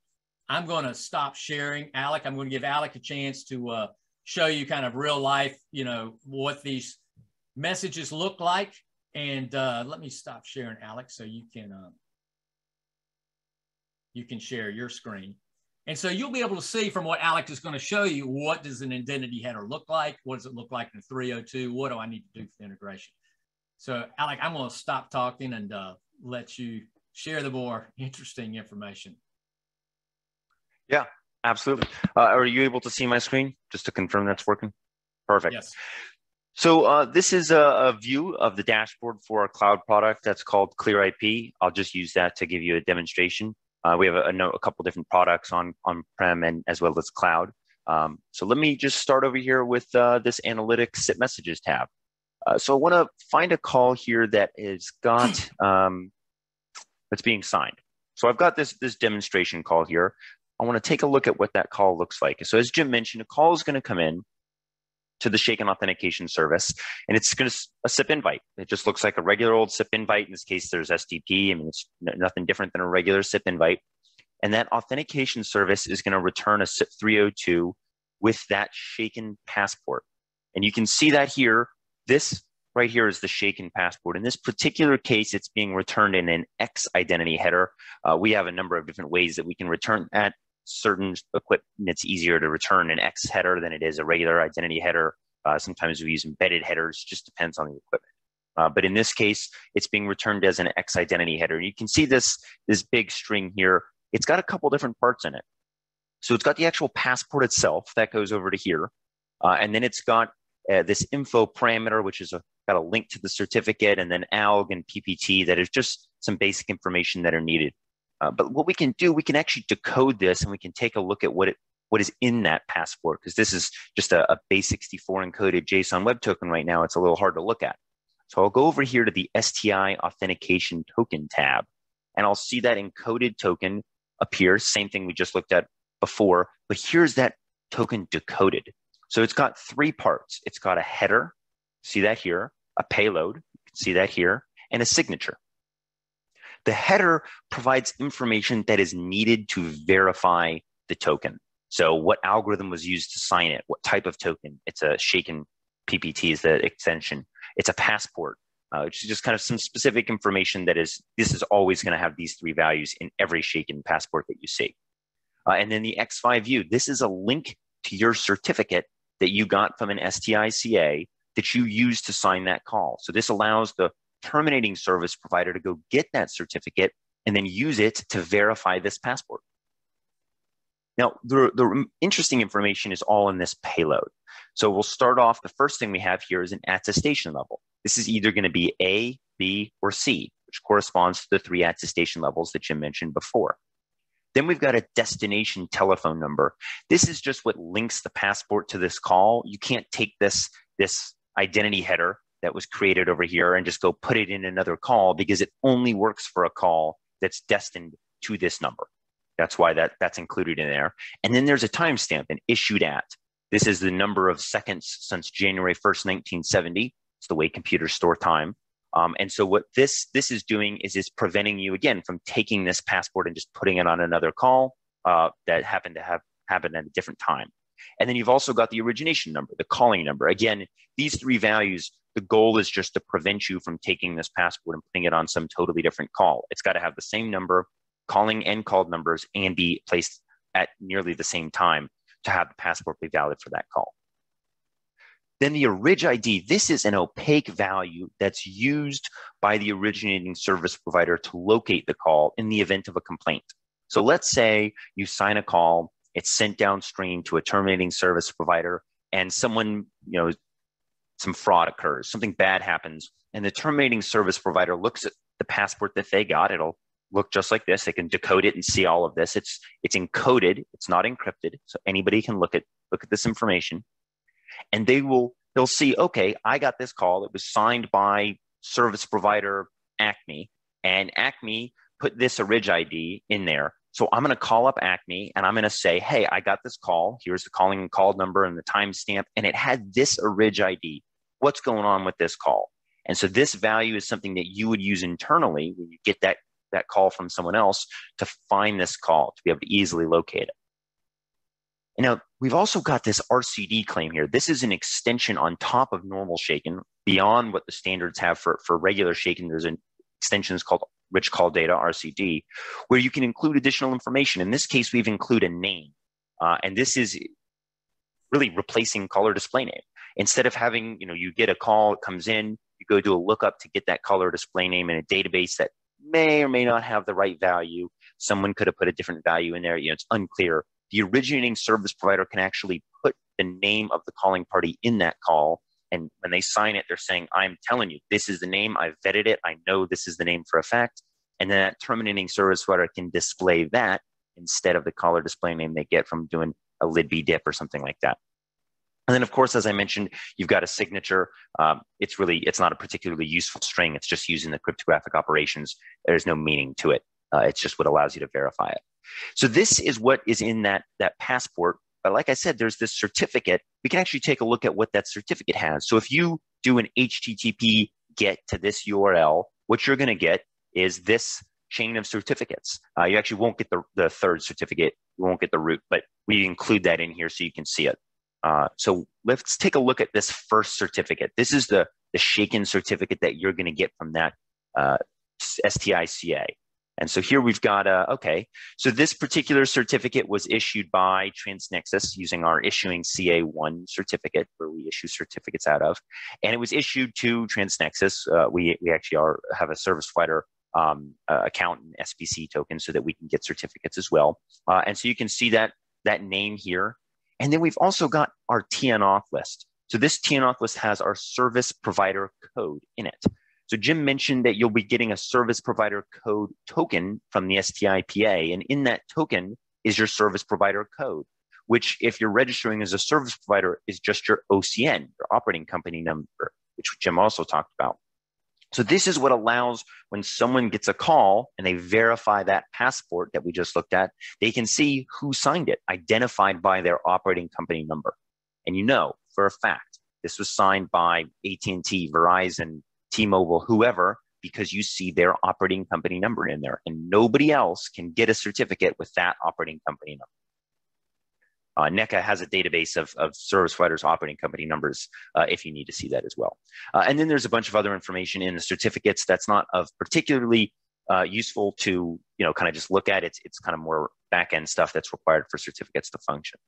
I'm going to stop sharing. Alec, I'm going to give Alec a chance to show you kind of real life, what these messages look like. And let me stop sharing, Alec, so you can share your screen. And so you'll be able to see from what Alec is going to show you, what does an identity header look like? What does it look like in 302? What do I need to do for the integration? So Alec, I'm going to stop talking and let you share the more interesting information. Yeah, absolutely. Are you able to see my screen just to confirm that's working? Perfect. Yes. So this is a view of the dashboard for our cloud product that's called Clear IP. I'll just use that to give you a demonstration. We have a couple different products on-prem and as well as cloud. So let me just start over here with this Analytics SIP Messages tab. So I want to find a call here that is got that's being signed. So I've got this demonstration call here. I want to take a look at what that call looks like. So as Jim mentioned, a call is going to come in to the shaken authentication service, and it's going to a SIP invite. It just looks like a regular old SIP invite. In this case, there's SDP. I mean, it's nothing different than a regular SIP invite. And that authentication service is going to return a SIP 302 with that shaken passport. And you can see that here. This right here is the shaken passport. In this particular case, it's being returned in an X identity header. We have a number of different ways that we can return that. Certain equipment, it's easier to return an X header than it is a regular identity header. Sometimes we use embedded headers, just depends on the equipment. But in this case, it's being returned as an X identity header. You can see this big string here. It's got a couple different parts in it. So it's got the actual passport itself that goes over to here. And then it's got this info parameter, which is got a link to the certificate, and then ALG and PPT that is just some basic information that are needed. But what we can do, we can actually decode this, and we can take a look at what is in that passport, because this is just a base64 encoded JSON web token right now. It's a little hard to look at. So I'll go over here to the STI authentication token tab, and I'll see that encoded token appear. Same thing we just looked at before, but here's that token decoded. So it's got three parts. It's got a header, see that here, a payload, you can see that here, and a signature. The header provides information that is needed to verify the token. So what algorithm was used to sign it, what type of token. It's a shaken PPT is the extension. It's a passport, which is just kind of some specific information this is always going to have these three values in every shaken passport that you see. And then the X5 view, this is a link to your certificate that you got from an STICA that you use to sign that call. So this allows the terminating service provider to go get that certificate and then use it to verify this passport. Now, the interesting information is all in this payload. So we'll start off, the first thing we have here is an attestation level. This is either going to be A, B, or C, which corresponds to the 3 attestation levels that Jim mentioned before. Then we've got a destination telephone number. This is just what links the passport to this call. You can't take this identity header that was created over here and just go put it in another call, because it only works for a call that's destined to this number. That's why that's included in there. And then there's a timestamp, an issued at. This is the number of seconds since January 1st, 1970. It's the way computers store time. And so what this is doing is preventing you, again, from taking this passport and just putting it on another call that happened to have happened at a different time. And then you've also got the origination number, the calling number. Again, these 3 values, the goal is just to prevent you from taking this passport and putting it on some totally different call. It's got to have the same number, calling and called numbers, and be placed at nearly the same time to have the passport be valid for that call. Then the orig ID, this is an opaque value that's used by the originating service provider to locate the call in the event of a complaint. So let's say you sign a call, it's sent downstream to a terminating service provider, and someone, some fraud occurs, something bad happens, and the terminating service provider looks at the passport that they got. It'll look just like this. They can decode it and see all of this. It's encoded. It's not encrypted, so anybody can look at this information, and they'll see, okay, I got this call. It was signed by service provider Acme, and Acme put this orig ID in there. So I'm going to call up Acme and I'm going to say, hey, I got this call. Here's the calling and call number and the timestamp, and it had this orig ID. What's going on with this call? And so this value is something that you would use internally when you get that call from someone else to find this call, to be able to easily locate it. And now we've also got this RCD claim here. This is an extension on top of normal shaken, beyond what the standards have for regular shaken. There's an extension called Rich Call Data, RCD, where you can include additional information. In this case, we've included a name. And this is really replacing caller display name. Instead of having, you get a call, it comes in, you go do a lookup to get that caller display name in a database that may or may not have the right value. Someone could have put a different value in there. It's unclear. The originating service provider can actually put the name of the calling party in that call. And when they sign it, they're saying, I'm telling you, this is the name. I've vetted it. I know this is the name for a fact. And then that terminating service provider can display that instead of the caller display name they get from doing a LIDB dip or something like that. And then, of course, as I mentioned, you've got a signature. It's not a particularly useful string. It's just using the cryptographic operations. There's no meaning to it. It's just what allows you to verify it. So this is what is in that passport. But like I said, there's this certificate. We can actually take a look at what that certificate has. So if you do an HTTP get to this URL, what you're going to get is this chain of certificates. You actually won't get the third certificate. You won't get the root, but we include that in here so you can see it. So let's take a look at this first certificate. This is the shaken certificate that you're going to get from that STICA. And so here we've got, okay, so this particular certificate was issued by TransNexus using our issuing CA1 certificate, where we issue certificates out of. And it was issued to TransNexus. We actually have a service provider account and SBC token so that we can get certificates as well. And so you can see that name here. And then we've also got our TNAuth list. So this TNAuth list has our service provider code in it. So Jim mentioned that you'll be getting a service provider code token from the STIPA, and in that token is your service provider code, which if you're registering as a service provider is just your OCN, your operating company number, which Jim also talked about. So this is what allows when someone gets a call and they verify that passport that we just looked at, they can see who signed it, identified by their operating company number. And for a fact, this was signed by AT&T, Verizon, T-Mobile, whoever, because you see their operating company number in there, and nobody else can get a certificate with that operating company number. NECA has a database of service providers' operating company numbers if you need to see that as well. And then there's a bunch of other information in the certificates that's not of particularly useful to kind of just look at. It's kind of more back-end stuff that's required for certificates to function.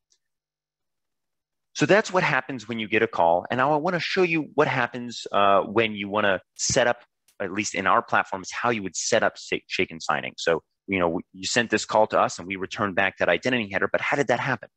So that's what happens when you get a call. And now I want to show you what happens when you want to set up at least in our platform, is how you would set up shaken signing. So, you sent this call to us and we returned back that identity header, but how did that happen?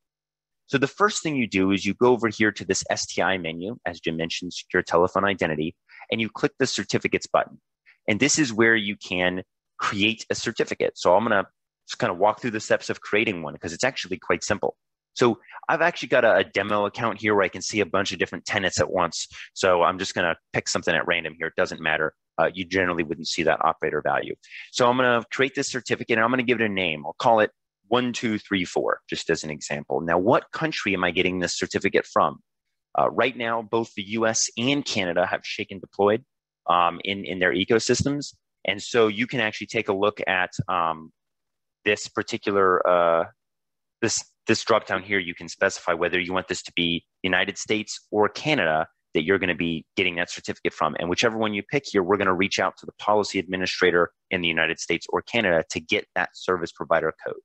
So the first thing you do is you go over here to this STI menu, as Jim mentioned, secure telephone identity, and you click the certificates button. And this is where you can create a certificate. So I'm going to just kind of walk through the steps of creating one because it's actually quite simple. So I've actually got a demo account here where I can see a bunch of different tenants at once. So I'm just going to pick something at random here. It doesn't matter. You generally wouldn't see that operator value. So I'm going to create this certificate and I'm going to give it a name. I'll call it 1234, just as an example. Now, what country am I getting this certificate from? Right now, both the US and Canada have shaken deployed in their ecosystems. And so you can actually take a look at this particular, this drop down here. You can specify whether you want this to be United States or Canada that you're going to be getting that certificate from. And whichever one you pick here, we're going to reach out to the policy administrator in the United States or Canada to get that service provider code.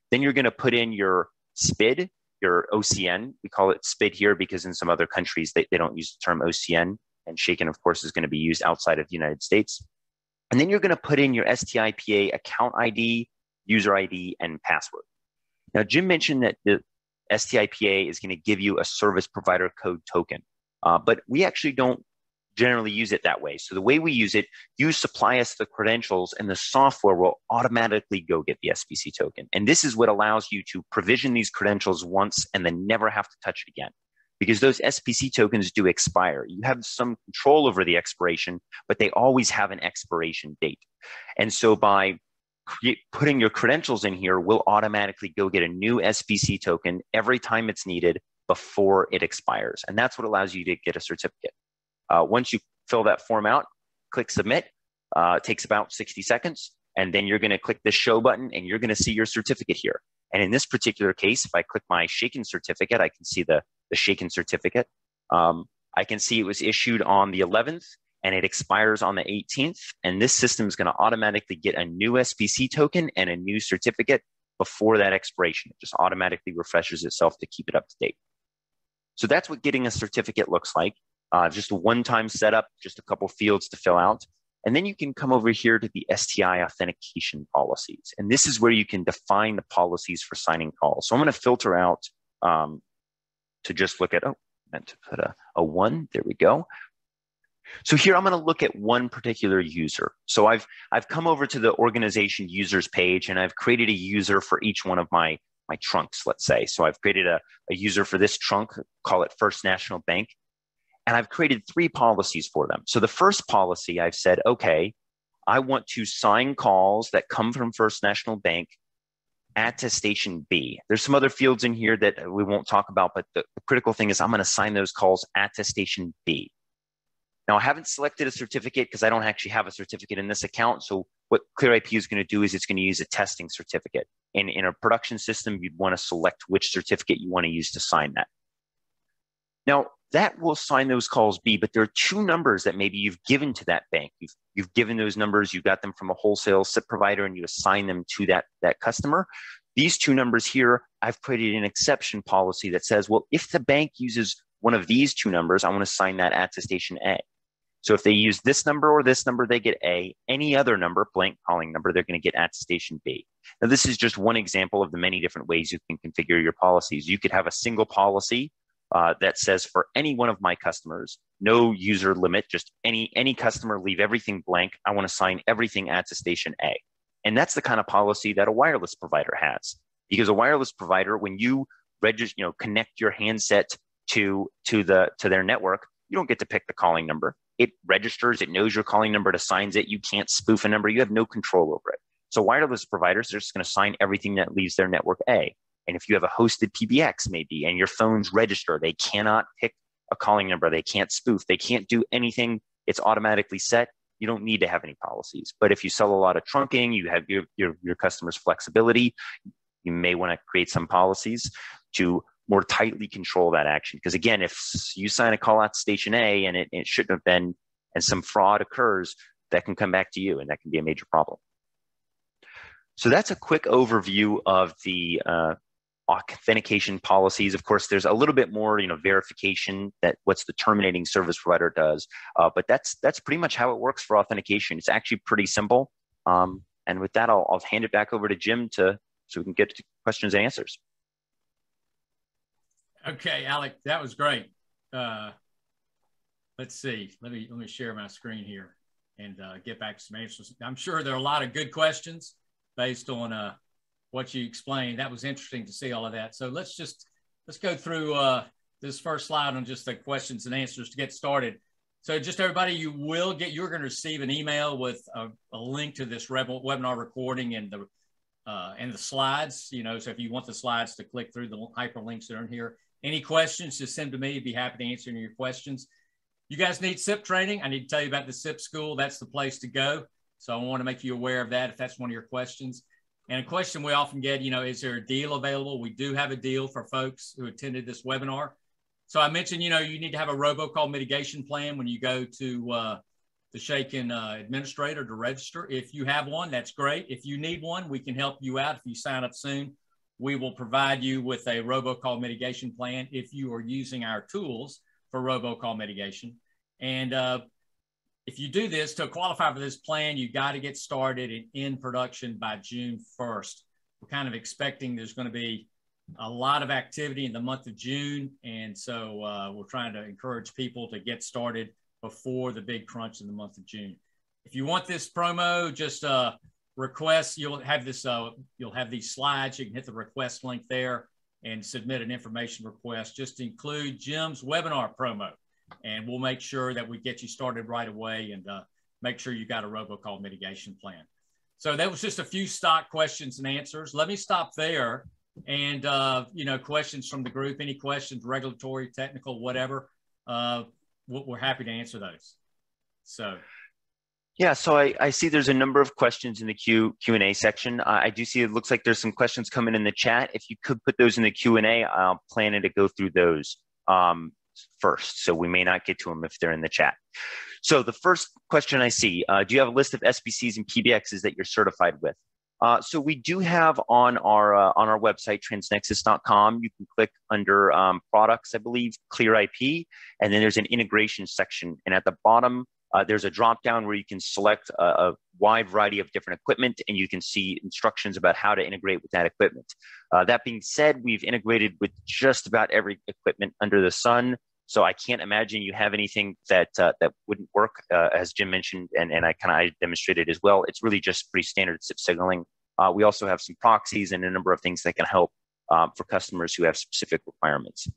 Then you're going to put in your SPID, your OCN. We call it SPID here because in some other countries, they don't use the term OCN. And shaken, of course, is going to be used outside of the United States. And then you're going to put in your STIPA account ID, user ID, and password. Now, Jim mentioned that the STIPA is going to give you a service provider code token, but we actually don't generally use it that way. So the way we use it, you supply us the credentials and the software will automatically go get the SPC token. And this is what allows you to provision these credentials once and then never have to touch it again. Because those SPC tokens do expire. You have some control over the expiration, but they always have an expiration date. And so by putting your credentials in here, we'll automatically go get a new SPC token every time it's needed before it expires. And that's what allows you to get a certificate. Once you fill that form out, click submit. It takes about 60 seconds. And then you're going to click the show button and you're going to see your certificate here. And in this particular case, if I click my shaken certificate, I can see the shaken certificate. I can see it was issued on the 11th and it expires on the 18th. And this system is going to automatically get a new SPC token and a new certificate before that expiration. It just automatically refreshes itself to keep it up to date. So that's what getting a certificate looks like. Just a one-time setup, just a couple fields to fill out. And then you can come over here to the STI authentication policies. And this is where you can define the policies for signing calls. So I'm going to filter out to just look at, I meant to put a 1, there we go. So here I'm going to look at one particular user. So I've come over to the organization users page and I've created a user for each one of my trunks, let's say. So I've created a user for this trunk, call it First National Bank. And I've created 3 policies for them. So the first policy, I've said, okay, I want to sign calls that come from First National Bank attestation B. There's some other fields in here that we won't talk about, but the critical thing is I'm going to sign those calls attestation B. Now, I haven't selected a certificate because I don't actually have a certificate in this account. So what ClearIP is going to do is it's going to use a testing certificate. And in a production system, you'd want to select which certificate you want to use to sign that. Now, that will sign those calls B, but there are 2 numbers that maybe you've given to that bank. You've given those numbers, you got them from a wholesale SIP provider, and you assign them to that customer. These 2 numbers here, I've created an exception policy that says, well, if the bank uses one of these 2 numbers, I want to sign that attestation A. So if they use this number or this number, they get A. Any other number, blank calling number, they're going to get attestation B. Now, this is just one example of the many different ways you can configure your policies. You could have a single policy that says for any one of my customers, no user limit, just any customer, leave everything blank. I want to sign everything attestation A. And that's the kind of policy that a wireless provider has. Because a wireless provider, when you register, connect your handset to their network, you don't get to pick the calling number. It registers, it knows your calling number, it assigns it. You can't spoof a number. You have no control over it. So wireless providers, they're just going to sign everything that leaves their network A. And if you have a hosted PBX maybe, and your phone's registered, they cannot pick a calling number. They can't spoof. They can't do anything. It's automatically set. You don't need to have any policies. But if you sell a lot of trunking, you have your customers' flexibility, you may want to create some policies to more tightly control that action. Because again, if you sign a call out to station A and it shouldn't have been, and some fraud occurs, that can come back to you, and that can be a major problem. So that's a quick overview of the authentication policies. Of course, there's a little bit more, verification that what's the terminating service provider does. But that's pretty much how it works for authentication. It's actually pretty simple. And with that, I'll hand it back over to Jim so we can get to questions and answers. Okay, Alec, that was great. Let's see. Let me share my screen here and get back to some answers. I'm sure there are a lot of good questions based on what you explained. That was interesting to see all of that. So let's go through this first slide on just the questions and answers to get started. So just everybody, you're going to receive an email with a link to this webinar recording and the slides. So if you want the slides to click through the hyperlinks that are in here. Any questions, just send to me. I'd be happy to answer any of your questions. You guys need SIP training. I need to tell you about the SIP school. That's the place to go. So I want to make you aware of that if that's one of your questions. And a question we often get, is there a deal available? We do have a deal for folks who attended this webinar. So I mentioned, you need to have a robocall mitigation plan when you go to the Shaken administrator to register. If you have one, that's great. If you need one, we can help you out. If you sign up soon, we will provide you with a robocall mitigation plan if you are using our tools for robocall mitigation. And if you do this, to qualify for this plan, you got to get started and in production by June 1st. We're kind of expecting there's going to be a lot of activity in the month of June. And so we're trying to encourage people to get started before the big crunch in the month of June. If you want this promo, just request, you'll have these slides. You can hit the request link there and submit an information request. Just include Jim's webinar promo, and we'll make sure that we get you started right away and make sure you got a robocall mitigation plan. So that was just a few stock questions and answers. Let me stop there. And, questions from the group, any questions, regulatory, technical, whatever, we're happy to answer those. So. Yeah, so I see there's a number of questions in the Q&A section. I do see it looks like there's some questions coming in the chat. If you could put those in the Q&A, I'll plan to go through those first. So we may not get to them if they're in the chat. So the first question I see, do you have a list of SBCs and PBXs that you're certified with? So we do have on our website, transnexus.com, you can click under products, I believe, clear IP, and then there's an integration section. And at the bottom, there's a drop down where you can select a wide variety of different equipment, and you can see instructions about how to integrate with that equipment. That being said, we've integrated with just about every equipment under the sun. So I can't imagine you have anything that wouldn't work, as Jim mentioned, and I demonstrated as well. It's really just pretty standard SIP signaling. We also have some proxies and a number of things that can help for customers who have specific requirements.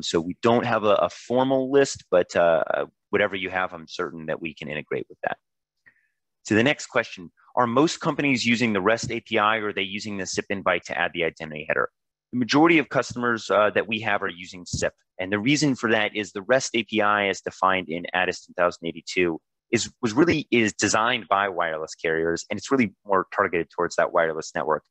So we don't have a formal list, but whatever you have, I'm certain that we can integrate with that. So the next question, are most companies using the REST API, or are they using the SIP invite to add the identity header? The majority of customers that we have are using SIP. And the reason for that is the REST API, as defined in ATIS 1082, is designed by wireless carriers, and it's really more targeted towards that wireless network.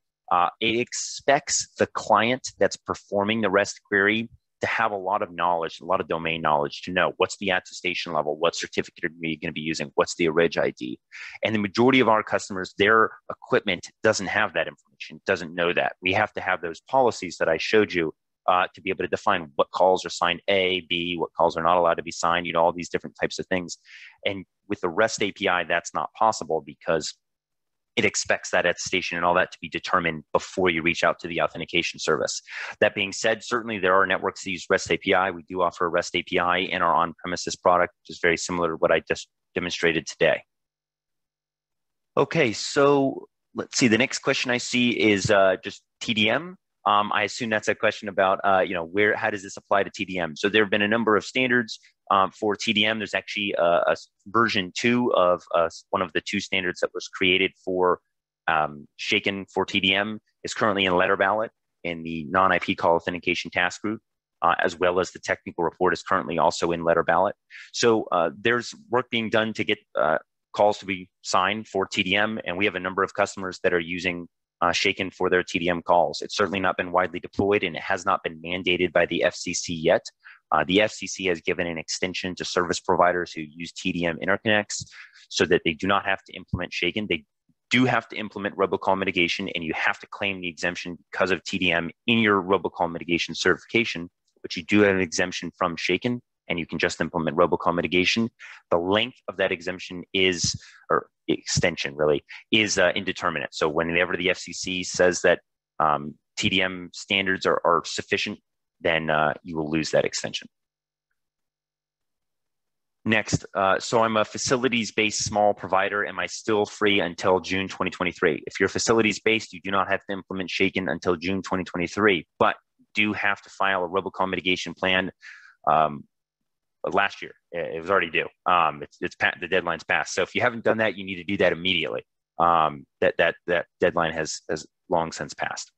It expects the client that's performing the REST query to have a lot of knowledge, a lot of domain knowledge, to know what's the attestation level, what certificate are you going to be using, what's the orig ID. And the majority of our customers, their equipment doesn't have that information, doesn't know that. We have to have those policies that I showed you to be able to define what calls are signed A, B, what calls are not allowed to be signed, all these different types of things. And with the REST API, that's not possible because it expects that attestation and all that to be determined before you reach out to the authentication service. That being said, certainly there are networks that use REST API. We do offer a REST API in our on-premises product, which is very similar to what I just demonstrated today. Okay, so let's see. The next question I see is just TDM. I assume that's a question about, how does this apply to TDM? So there have been a number of standards for TDM. There's actually a version 2 of one of the 2 standards that was created for Shaken for TDM is currently in letter ballot in the non-IP call authentication task group, as well as the technical report is currently also in letter ballot. So there's work being done to get calls to be signed for TDM, and we have a number of customers that are using Shaken for their TDM calls. It's certainly not been widely deployed, and it has not been mandated by the FCC yet. The FCC has given an extension to service providers who use TDM interconnects so that they do not have to implement Shaken. do have to implement robocall mitigation, and you have to claim the exemption because of TDM in your robocall mitigation certification, but you do have an exemption from Shaken, and you can just implement robocall mitigation. The length of that exemption is, or extension really, is indeterminate. So whenever the FCC says that TDM standards are sufficient, then you will lose that extension. Next, so I'm a facilities-based small provider. Am I still free until June 2023? If you're facilities-based, you do not have to implement Shaken until June 2023, but do have to file a robocall mitigation plan. Last year, it was already due. The deadline's passed. So if you haven't done that, you need to do that immediately. That deadline has long since passed.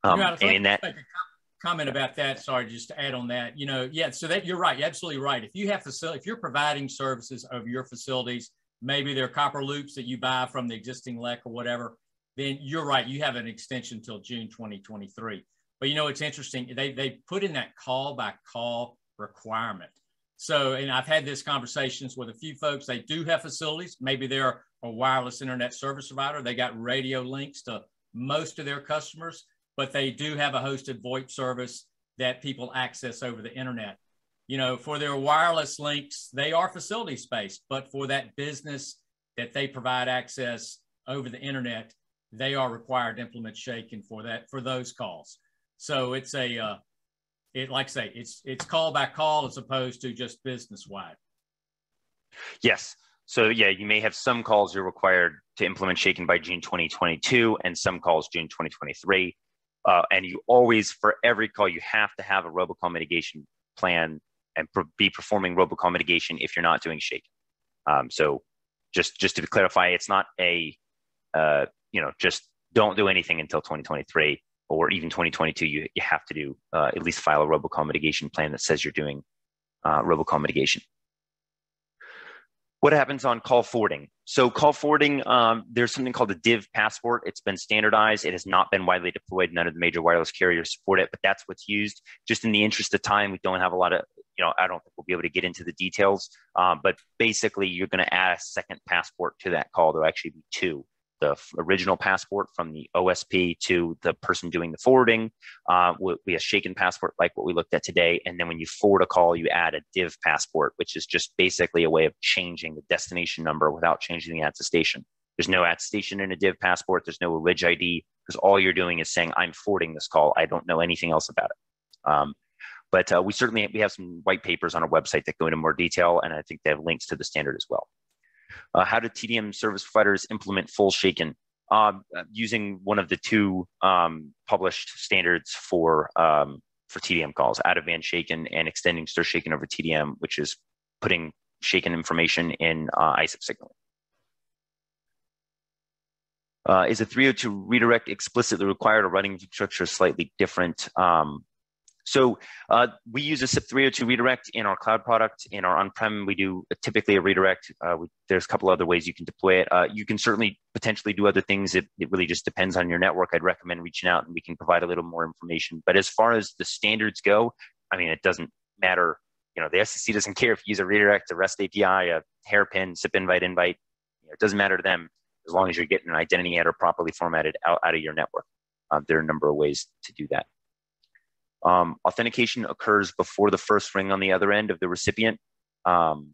And in that. Comment about that. Sorry, just to add on that. Yeah. So that you're right. You're absolutely right. If you have if you're providing services over your facilities, maybe they're copper loops that you buy from the existing LEC or whatever, then you're right. You have an extension until June 2023. But it's interesting. They put in that call by call requirement. So, and I've had these conversations with a few folks. They do have facilities. Maybe they're a wireless internet service provider. They got radio links to most of their customers, but they do have a hosted VoIP service that people access over the internet. For their wireless links, they are facility space, but for that business that they provide access over the internet, they are required to implement Shaken for those calls. So it's like I say, it's call by call as opposed to just business wide. Yes. So yeah, you may have some calls you're required to implement Shaken by June 2022 and some calls June 2023. And you always, for every call, you have to have a robocall mitigation plan and be performing robocall mitigation if you're not doing Shaken. So just to clarify, it's not just don't do anything until 2023 or even 2022. You have to do at least file a robocall mitigation plan that says you're doing robocall mitigation. What happens on call forwarding? So call forwarding, there's something called a DIV passport. It's been standardized. It has not been widely deployed. None of the major wireless carriers support it, but that's what's used. Just in the interest of time, we don't have a lot of, I don't think we'll be able to get into the details, but basically you're going to add a second passport to that call. There'll actually be two. The original passport from the OSP to the person doing the forwarding. We have Shaken passport like what we looked at today. And then when you forward a call, you add a DIV passport, which is just basically a way of changing the destination number without changing the attestation. There's no attestation in a DIV passport. There's no reg ID because all you're doing is saying, I'm forwarding this call. I don't know anything else about it. But we have some white papers on our website that go into more detail. And I think they have links to the standard as well. How do TDM service providers implement full Shaken? Using one of the two published standards for TDM calls, out-of-band Shaken and extending stir Shaken over TDM, which is putting Shaken information in ISIP signaling. Is a 302 redirect explicitly required or running infrastructure slightly different? So we use a SIP 302 redirect in our cloud product. In our on-prem, we do typically a redirect. There's a couple other ways you can deploy it. You can certainly potentially do other things. It really just depends on your network. I'd recommend reaching out and we can provide a little more information. But as far as the standards go, I mean, it doesn't matter. The FCC doesn't care if you use a redirect, a REST API, a hairpin, SIP invite. It doesn't matter to them as long as you're getting an identity header properly formatted out of your network. There are a number of ways to do that. Authentication occurs before the first ring on the other end of the recipient.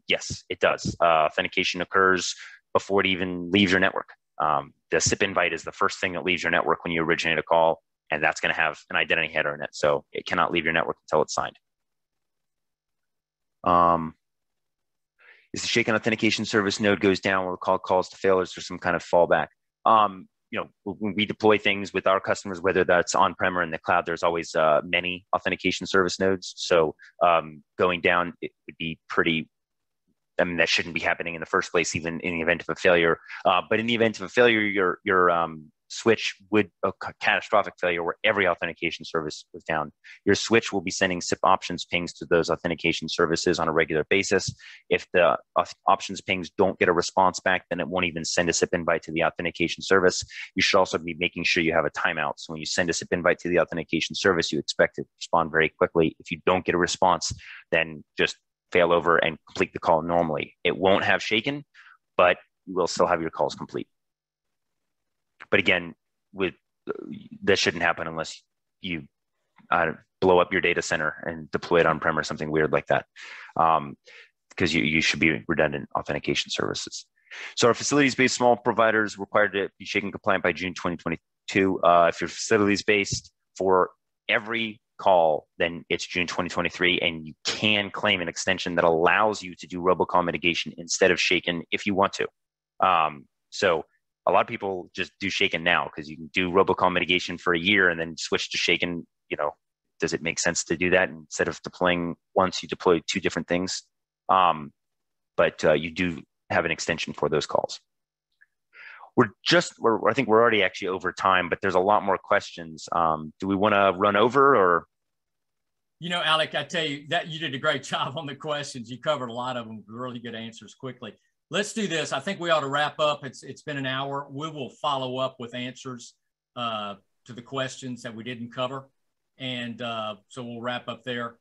Yes, it does. Authentication occurs before it even leaves your network. The SIP invite is the first thing that leaves your network when you originate a call, and that's going to have an identity header in it. So it cannot leave your network until it's signed. Is the Shaken authentication service node goes down when the call calls to fail, or is there some kind of fallback? When we deploy things with our customers, whether that's on-prem or in the cloud, there's always many authentication service nodes. So going down, it would be pretty, that shouldn't be happening in the first place, even in the event of a failure. But in the event of a failure, your switch would, a catastrophic failure where every authentication service was down, your switch will be sending SIP options pings to those authentication services on a regular basis. If the options pings don't get a response back, then it won't even send a SIP invite to the authentication service. You should also be making sure you have a timeout. So when you send a SIP invite to the authentication service, you expect it to respond very quickly. If you don't get a response, then just fail over and complete the call normally. It won't have Shaken, but you will still have your calls complete. But again, that shouldn't happen unless you blow up your data center and deploy it on-prem or something weird like that, because you should be redundant authentication services. So our facilities-based small providers required to be shaken compliant by June 2022. If you're facilities-based for every call, then it's June 2023, and you can claim an extension that allows you to do robocall mitigation instead of shaken if you want to. So a lot of people just do shaken now because you can do robocall mitigation for a year and then switch to shaken. Does it make sense to do that instead of deploying once? You deploy two different things, but you do have an extension for those calls. I think we're already actually over time, but there's a lot more questions. Do we want to run over, or? Alec, I tell you that you did a great job on the questions. You covered a lot of them, really good answers quickly. Let's do this. I think we ought to wrap up. It's been an hour. We will follow up with answers to the questions that we didn't cover. And so we'll wrap up there.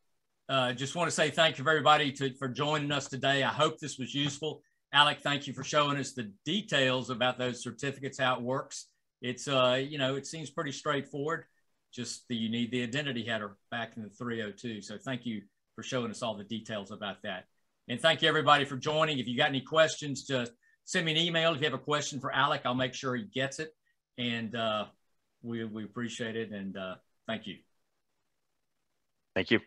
Just want to say thank you, everybody, for joining us today. I hope this was useful. Alec, thank you for showing us the details about those certificates, how it works. It's, it seems pretty straightforward. Just that you need the identity header back in the 302. So thank you for showing us all the details about that. And thank you, everybody, for joining. If you got any questions, just send me an email. If you have a question for Alec, I'll make sure he gets it. And we appreciate it. And thank you. Thank you.